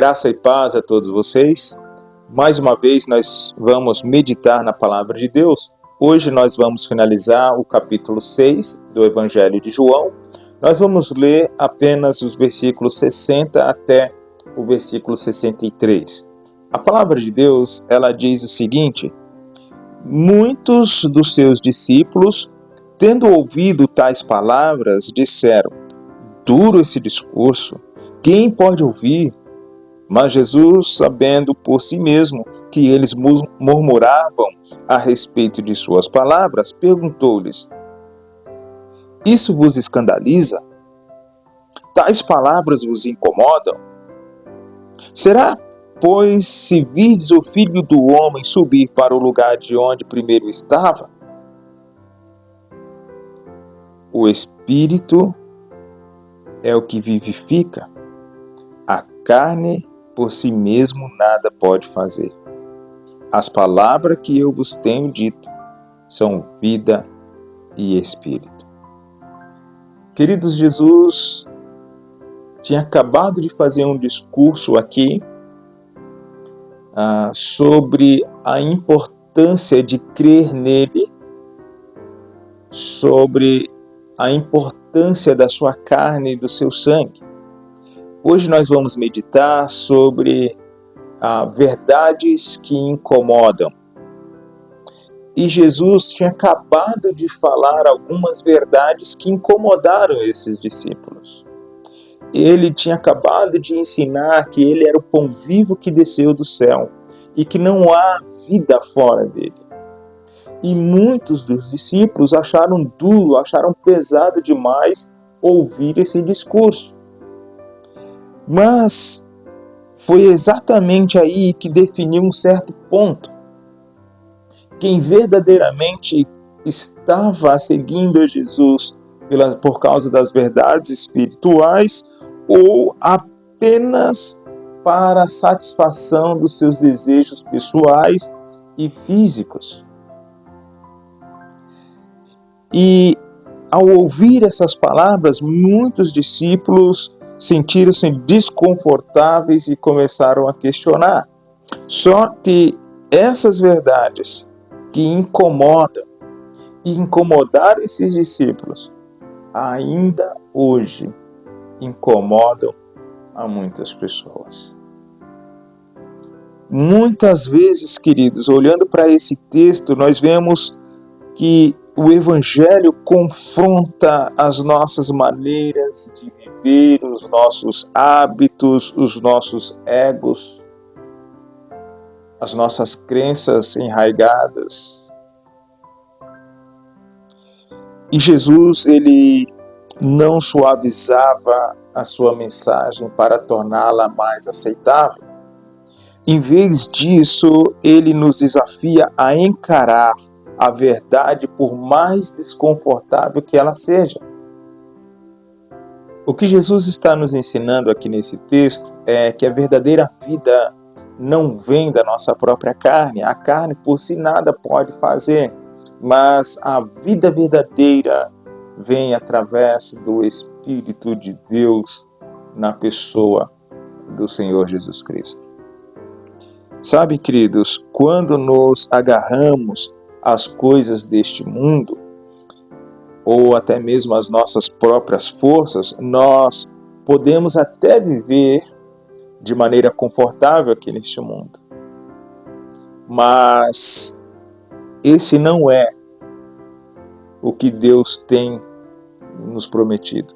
Graça e paz a todos vocês. Mais uma vez nós vamos meditar na palavra de Deus. Hoje nós vamos finalizar o capítulo 6 do Evangelho de João. Nós vamos ler apenas os versículos 60 até o versículo 63. A palavra de Deus, ela diz o seguinte: muitos dos seus discípulos, tendo ouvido tais palavras, disseram: duro esse discurso, quem pode ouvir? Mas Jesus, sabendo por si mesmo que eles murmuravam a respeito de suas palavras, perguntou-lhes: isso vos escandaliza? Tais palavras vos incomodam? Será, pois, se virdes o Filho do Homem subir para o lugar de onde primeiro estava? O Espírito é o que vivifica, a carne por si mesmo nada pode fazer. As palavras que eu vos tenho dito são vida e espírito. Queridos, Jesus tinha acabado de fazer um discurso aqui sobre a importância de crer nele, sobre a importância da sua carne e do seu sangue. Hoje nós vamos meditar sobre verdades que incomodam. E Jesus tinha acabado de falar algumas verdades que incomodaram esses discípulos. Ele tinha acabado de ensinar que ele era o pão vivo que desceu do céu e que não há vida fora dele. E muitos dos discípulos acharam duro, acharam pesado demais ouvir esse discurso. Mas foi exatamente aí que definiu um certo ponto. Quem verdadeiramente estava seguindo a Jesus por causa das verdades espirituais ou apenas para a satisfação dos seus desejos pessoais e físicos. E ao ouvir essas palavras, muitos discípulos sentiram-se desconfortáveis e começaram a questionar. Só que essas verdades que incomodam e incomodaram esses discípulos, ainda hoje incomodam a muitas pessoas. Muitas vezes, queridos, olhando para esse texto, nós vemos que o Evangelho confronta as nossas maneiras de viver, os nossos hábitos, os nossos egos, as nossas crenças enraigadas. E Jesus, ele não suavizava a sua mensagem para torná-la mais aceitável. Em vez disso, ele nos desafia a encarar a verdade, por mais desconfortável que ela seja. O que Jesus está nos ensinando aqui nesse texto é que a verdadeira vida não vem da nossa própria carne. A carne por si nada pode fazer, mas a vida verdadeira vem através do Espírito de Deus na pessoa do Senhor Jesus Cristo. Sabe, queridos, quando nos agarramos às coisas deste mundo, ou até mesmo às nossas próprias forças, nós podemos até viver de maneira confortável aqui neste mundo. Mas esse não é o que Deus tem nos prometido.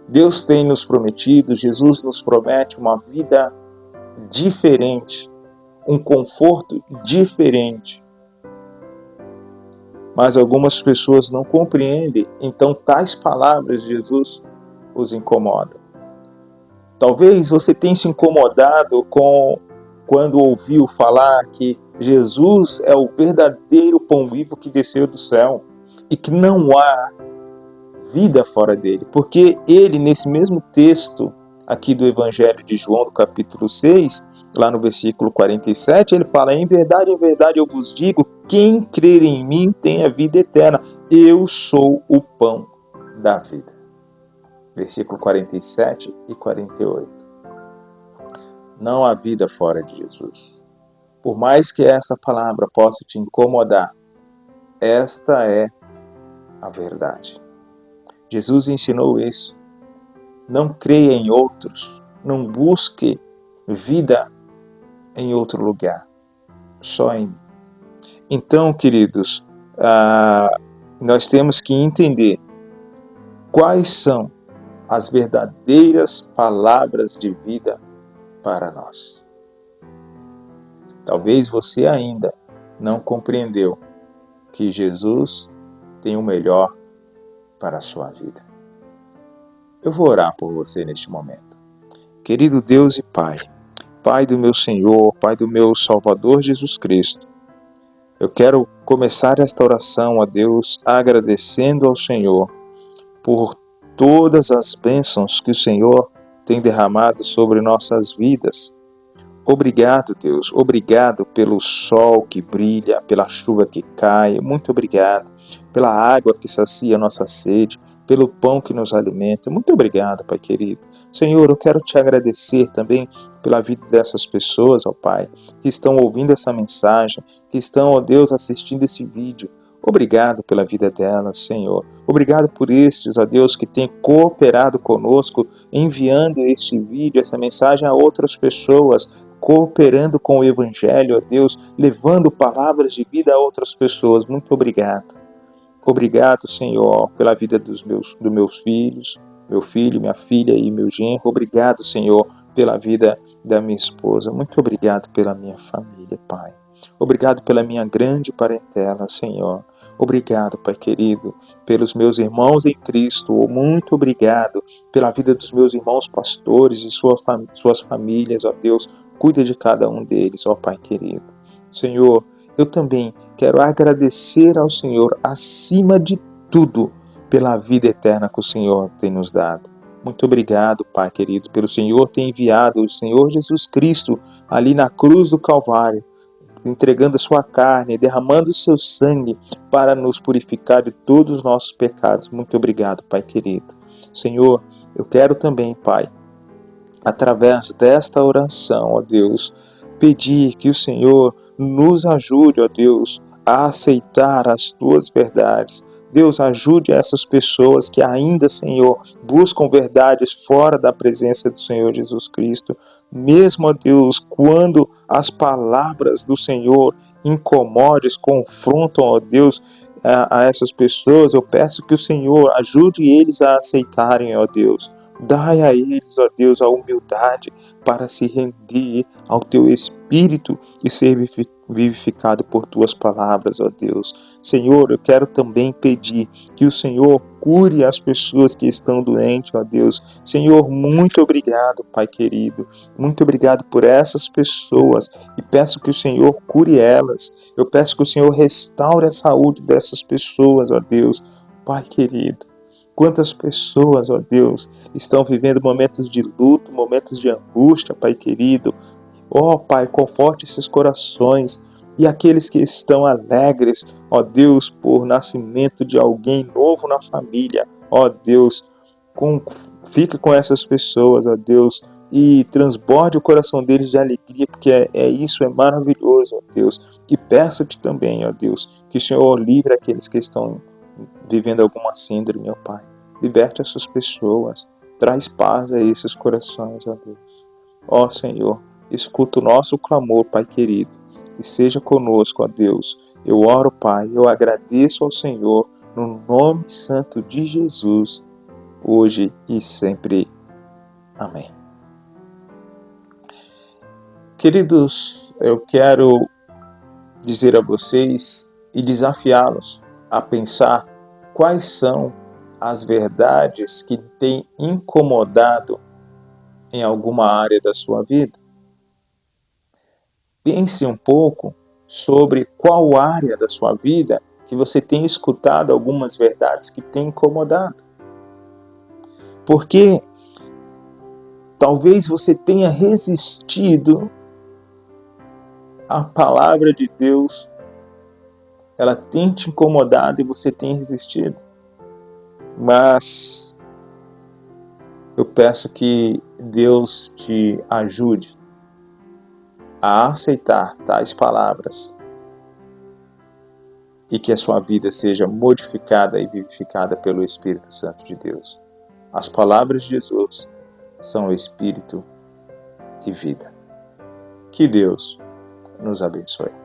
Deus tem nos prometido, Jesus nos promete uma vida diferente, um conforto diferente. Mas algumas pessoas não compreendem, então tais palavras de Jesus os incomodam. Talvez você tenha se incomodado quando ouviu falar que Jesus é o verdadeiro pão vivo que desceu do céu e que não há vida fora dele, porque ele, nesse mesmo texto aqui do Evangelho de João, do capítulo 6, lá no versículo 47, ele fala: em verdade, eu vos digo, quem crer em mim tem a vida eterna. Eu sou o pão da vida. Versículo 47 e 48. Não há vida fora de Jesus. Por mais que essa palavra possa te incomodar, esta é a verdade. Jesus ensinou isso. Não creia em outros, não busque vida em outro lugar, só em mim. Então, queridos, nós temos que entender quais são as verdadeiras palavras de vida para nós. Talvez você ainda não compreendeu que Jesus tem o melhor para a sua vida. Eu vou orar por você neste momento. Querido Deus e Pai, Pai do meu Senhor, Pai do meu Salvador Jesus Cristo, eu quero começar esta oração a Deus agradecendo ao Senhor por todas as bênçãos que o Senhor tem derramado sobre nossas vidas. Obrigado, Deus. Obrigado pelo sol que brilha, pela chuva que cai. Muito obrigado pela água que sacia a nossa sede, pelo pão que nos alimenta. Muito obrigado, Pai querido. Senhor, eu quero te agradecer também pela vida dessas pessoas, ó Pai, que estão ouvindo essa mensagem, que estão, ó Deus, assistindo esse vídeo. Obrigado pela vida delas, Senhor. Obrigado por estes, ó Deus, que têm cooperado conosco, enviando este vídeo, essa mensagem a outras pessoas, cooperando com o Evangelho, ó Deus, levando palavras de vida a outras pessoas. Muito obrigado. Obrigado, Senhor, pela vida dos meus filhos, meu filho, minha filha e meu genro. Obrigado, Senhor, pela vida da minha esposa. Muito obrigado pela minha família, Pai. Obrigado pela minha grande parentela, Senhor. Obrigado, Pai querido, pelos meus irmãos em Cristo. Muito obrigado pela vida dos meus irmãos pastores e suas famílias, ó Deus. Cuida de cada um deles, ó Pai querido. Senhor, eu também quero agradecer ao Senhor, acima de tudo, pela vida eterna que o Senhor tem nos dado. Muito obrigado, Pai querido, pelo Senhor ter enviado o Senhor Jesus Cristo ali na cruz do Calvário, entregando a sua carne, derramando o seu sangue para nos purificar de todos os nossos pecados. Muito obrigado, Pai querido. Senhor, eu quero também, Pai, através desta oração, ó Deus, pedir que o Senhor nos ajude, ó Deus, a aceitar as tuas verdades. Deus, ajude essas pessoas que ainda, Senhor, buscam verdades fora da presença do Senhor Jesus Cristo. Mesmo, ó Deus, quando as palavras do Senhor incomodes, confrontam, ó Deus, a essas pessoas, eu peço que o Senhor ajude eles a aceitarem, ó Deus. Dai a eles, ó Deus, a humildade para se render ao teu Espírito e ser vivificado por tuas palavras, ó Deus. Senhor, eu quero também pedir que o Senhor cure as pessoas que estão doentes, ó Deus. Senhor, muito obrigado, Pai querido. Muito obrigado por essas pessoas e peço que o Senhor cure elas. Eu peço que o Senhor restaure a saúde dessas pessoas, ó Deus. Pai querido. Quantas pessoas, ó Deus, estão vivendo momentos de luto, momentos de angústia, Pai querido. Ó Pai, conforte esses corações e aqueles que estão alegres, ó Deus, por nascimento de alguém novo na família. Ó Deus, fica com essas pessoas, ó Deus, e transborde o coração deles de alegria, porque isso é maravilhoso, ó Deus. E peço-te também, ó Deus, que o Senhor livre aqueles que estão vivendo alguma síndrome, meu Pai. Liberte essas pessoas, traz paz a esses corações, ó Deus. Ó Senhor, escuta o nosso clamor, Pai querido, e seja conosco, ó Deus. Eu oro, Pai, eu agradeço ao Senhor, no nome santo de Jesus, hoje e sempre. Amém. Queridos, eu quero dizer a vocês e desafiá-los a pensar quais são as verdades que têm incomodado em alguma área da sua vida. Pense um pouco sobre qual área da sua vida que você tem escutado algumas verdades que têm incomodado. Porque talvez você tenha resistido à palavra de Deus, ela tem te incomodado e você tem resistido. Mas eu peço que Deus te ajude a aceitar tais palavras e que a sua vida seja modificada e vivificada pelo Espírito Santo de Deus. As palavras de Jesus são Espírito e vida. Que Deus nos abençoe.